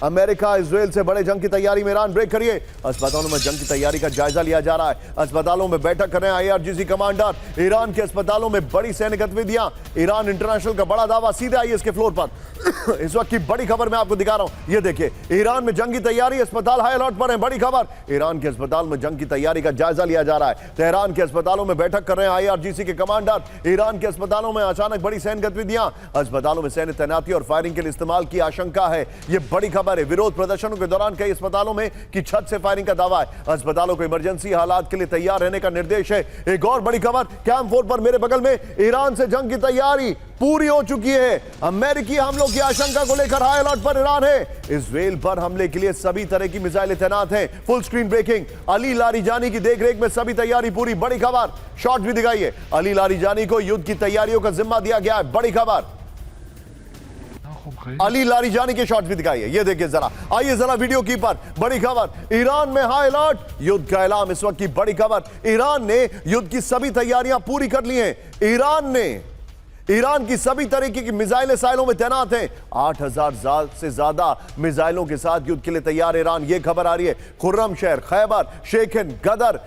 America Israel से बड़े जंग की तैयारी में ईरान, ब्रेक करिए। अस्पतालों में जंग की तैयारी का जायजा लिया जा रहा है। अस्पतालों में बैठक कर रहे हैं आईआरजीसी कमांडर। ईरान के अस्पतालों में बड़ी सैन्य गतिविधियां, ईरान इंटरनेशनल का बड़ा दावा। सीधे आइए इसके फ्लोर पर। इस वक्त की बड़ी खबर मैं आपको दिखा रहा हूं, ये देखिए, ईरान में जंग की तैयारी, अस्पताल हाई अलर्ट पर है। बड़ी खबर, ईरान के अस्पताल में जंग की तैयारी का जायजा लिया जा रहा है। तेहरान के अस्पतालों में बैठक कर रहे हैं आईआरजीसी के कमांडर। ईरान के अस्पतालों में अचानक बड़ी सैन्य गतिविधियां, अस्पतालों में सैन्य तैनाती और फायरिंग के लिए इस्तेमाल की आशंका है। यह बड़ी खबर है। विरोध प्रदर्शनों के दौरान कई अस्पतालों में की छत से फायरिंग का दावा है। अस्पतालों को इमरजेंसी हालात के लिए तैयार रहने का निर्देश है। एक और बड़ी खबर, कैंप 4 पर मेरे बगल में ईरान से जंग की तैयारी पूरी हो चुकी है। अमेरिकी हमलों की आशंका को लेकर हाई अलर्ट पर ईरान है। इजराइल पर हमले के लिए सभी तरह की मिसाइलें तैनात हैं। Full screen breaking, Ali Larijani की देखरेख में सभी तैयारी पूरी। बड़ी खबर, शॉट भी दिखाइए। अली लारीजानी को युद्ध की तैयारियों का जिम्मा दिया गया है। बड़ी खबर, अली लारीजानी के शॉट भी दिखाइए। ये देखिए जरा, आइए जरा वीडियो की पर। बड़ी खबर, ईरान में हाई अलर्ट, युद्ध का ऐलान। इस वक्त की बड़ी खबर, ईरान ने युद्ध की सभी तैयारियां पूरी कर ली हैं। ईरान की सभी तरीके की मिसाइलें साइलों में तैनात हैं। 8000 से ज्यादा मिसाइलों के साथ युद्ध के लिए तैयार ईरान। यह खबर आ रही है, खुर्रम शहर, खैबर, शेखन, गदर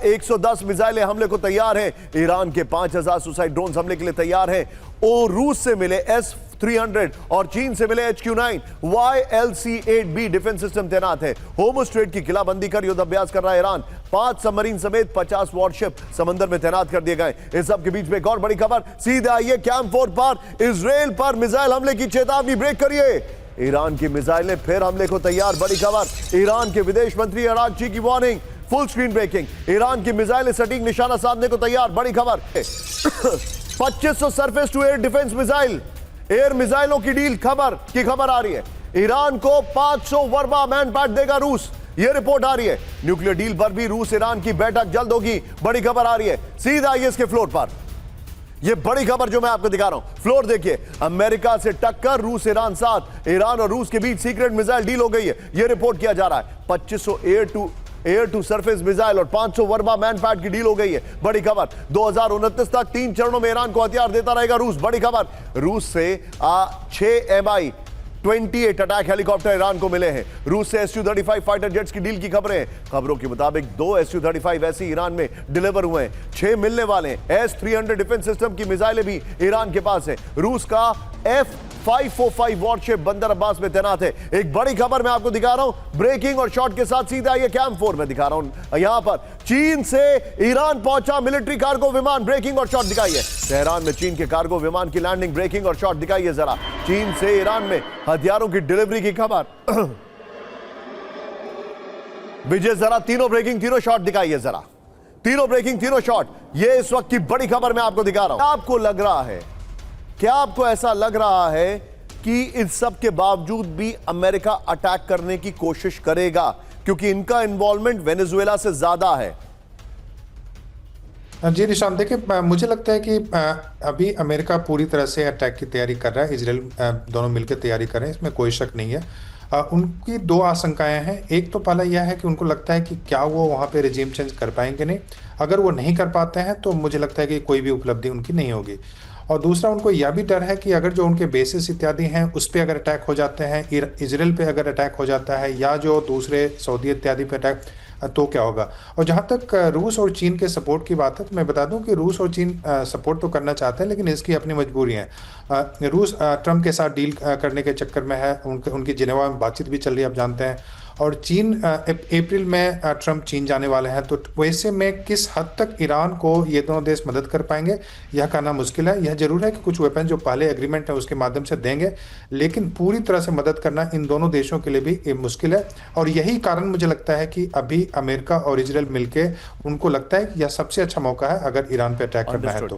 110 मिसाइलें हमले को तैयार हैं। ईरान के 5000 सुसाइड ड्रोन हमले के लिए तैयार हैं। और रूस से मिले S-300 और चीन से मिले HQ-9 YLC-8B डिफेंस सिस्टम तैनात है। होर्मुज़ स्ट्रेट की किलाबंदी कर युद्ध अभ्यास कर रहा है ईरान। 5 सबमरीन समेत 50 वॉरशिप समंदर में तैनात कर दिए गए। इस सब के बीच में एक और बड़ी खबर, सीधे आइए कैंप 4 पर। इजराइल पर मिसाइल हमले की चेतावनी, ब्रेक करिए। ईरान की मिसाइलें फिर हमले को तैयार। बड़ी खबर, ईरान के विदेश मंत्री अरागची की warning. Full screen breaking, Iran की मिसाइलें सटीक निशाना साधने को तैयार। बड़ी खबर 2500 surface to air defence missile, air मिसाइलों की डील खबर आ रही है। ईरान को 500 वर्बा मैनपैड देगा रूस, यह रिपोर्ट आ रही है। न्यूक्लियर डील पर भी रूस ईरान की बैठक जल्द होगी। बड़ी खबर आ रही है। सीधा आइए इसके फ्लोर पर। यह बड़ी खबर जो मैं आपको दिखा रहा हूं, फ्लोर देखिए। अमेरिका से टक्कर, रूस ईरान साथ। ईरान और रूस के बीच सीक्रेट मिसाइल डील हो गई है, यह रिपोर्ट किया जा रहा है। 2500 एयर टू सरफेस मिसाइल और 500 वर्बा मैनपैड की डील हो गई है। बड़ी खबर, 2029 तक 3 चरणों में ईरान को हथियार देता रहेगा रूस। बड़ी खबर, रूस से 6 Mi-28 अटैक हेलीकॉप्टर ईरान को मिले हैं। रूस से Su-35 फाइटर जेट्स की डील की खबरें हैं। खबरों के मुताबिक 2 Su-35 ऐसे ईरान में डिलीवर हुए हैं। 6 मिलने वाले हैं। S-300 डिफेंस सिस्टम की मिसाइलें भी ईरान के पास है। रूस का F-545 वॉरशिप बंदर अब्बास में तैनात है। एक बड़ी खबर मैं आपको दिखा रहा हूं, ब्रेकिंग और शॉट के साथ। सीधा आइए कैंप 4 में दिखा रहा हूं। यहां पर चीन से ईरान पहुंचा मिलिट्री कार्गो विमान, ब्रेकिंग और शॉट दिखाइए। तेहरान में चीन के कार्गो विमान की लैंडिंग, ब्रेकिंग और शॉट दिखाइए जरा। चीन से ईरान में हथियारों की डिलीवरी की खबर। विजय जरा तीनों ब्रेकिंग, तीनों शॉट दिखाइए जरा। तीनों ब्रेकिंग, तीनों शॉट। ये इस वक्त की बड़ी खबर मैं आपको दिखा रहा हूं। आपको लग रहा है, क्या आपको ऐसा लग रहा है कि इन सब के बावजूद भी अमेरिका अटैक करने की कोशिश करेगा, क्योंकि इनका इन्वॉल्वमेंट वेनेजुएला से ज्यादा है? जी निशान, देखिए मुझे लगता है कि अभी अमेरिका पूरी तरह से अटैक की तैयारी कर रहा है। इजराइल दोनों मिलकर तैयारी कर रहे हैं, इसमें कोई शक नहीं है। उनकी 2 आशंकाएं हैं। एक तो पहला यह है कि उनको लगता है कि क्या वो वहाँ पे रिजीम चेंज कर पाएंगे नहीं। अगर वो नहीं कर पाते हैं तो मुझे लगता है कि कोई भी उपलब्धि उनकी नहीं होगी। और दूसरा, उनको यह भी डर है कि अगर जो उनके बेसिस इत्यादि हैं उस पर अगर अटैक हो जाते हैं, इजराइल पे अगर अटैक हो जाता है या जो दूसरे सऊदी इत्यादि पे अटैक, तो क्या होगा। और जहाँ तक रूस और चीन के सपोर्ट की बात है, तो मैं बता दूं कि रूस और चीन सपोर्ट तो करना चाहते हैं, लेकिन इसकी अपनी मजबूरी है। रूस ट्रंप के साथ डील करने के चक्कर में है, उनकी जिनेवा में बातचीत भी चल रही है, आप जानते हैं। और चीन अप्रैल में ट्रंप चीन जाने वाले हैं, तो वैसे में किस हद तक ईरान को ये दोनों देश मदद कर पाएंगे यह कहना मुश्किल है। यह जरूर है कि कुछ वेपन जो पहले एग्रीमेंट है उसके माध्यम से देंगे, लेकिन पूरी तरह से मदद करना इन दोनों देशों के लिए भी मुश्किल है। और यही कारण मुझे लगता है कि अभी अमेरिका और इजराइल मिलकर, उनको लगता है कि यह सबसे अच्छा मौका है अगर ईरान पर अटैक करना है तो।